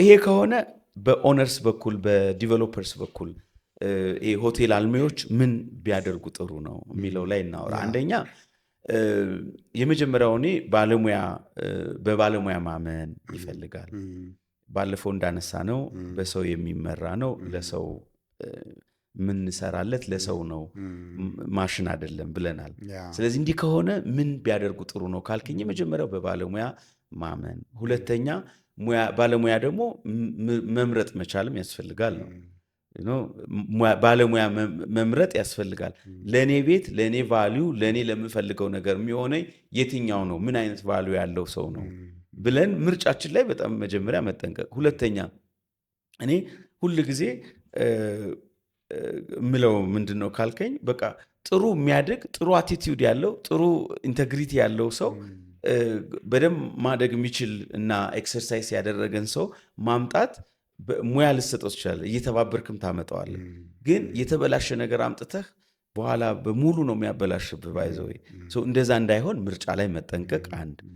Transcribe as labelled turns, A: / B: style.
A: ይሄ ከሆነ በኦነርስ በኩል በዲቨሎፐርስ በኩል ይሄ ሆቴል አልሚዎች ምን ቢያደርጉ ጥሩ ነው የሚለው ላይ እናወራ። አንደኛ የመጀመሪያው እኔ በባለሙያ ማመን ይፈልጋል። ባለፈው እንዳነሳ ነው በሰው የሚመራ ነው፣ ለሰው ምንሰራለት ለሰው ነው፣ ማሽን አይደለም ብለናል። ስለዚህ እንዲህ ከሆነ ምን ቢያደርጉ ጥሩ ነው ካልከኝ የመጀመሪያው በባለሙያ ማመን፣ ሁለተኛ ባለሙያ ደግሞ መምረጥ መቻልም ያስፈልጋል ነው። ባለሙያ መምረጥ ያስፈልጋል። ለእኔ ቤት፣ ለእኔ ቫሊዩ፣ ለእኔ ለምፈልገው ነገር የሚሆነኝ የትኛው ነው፣ ምን አይነት ቫሊዩ ያለው ሰው ነው ብለን ምርጫችን ላይ በጣም መጀመሪያ መጠንቀቅ። ሁለተኛ እኔ ሁል ጊዜ ምለው ምንድነው ካልከኝ በቃ ጥሩ የሚያድግ ጥሩ አቲቲዩድ ያለው ጥሩ ኢንቴግሪቲ ያለው ሰው በደንብ ማደግ የሚችል እና ኤክሰርሳይዝ ያደረገን ሰው ማምጣት ሙያ ልሰጠው ይችላል፣ እየተባበርክም ታመጣዋለህ። ግን የተበላሸ ነገር አምጥተህ በኋላ በሙሉ ነው የሚያበላሽብህ። ባይዘው እንደዛ እንዳይሆን ምርጫ ላይ መጠንቀቅ አንድ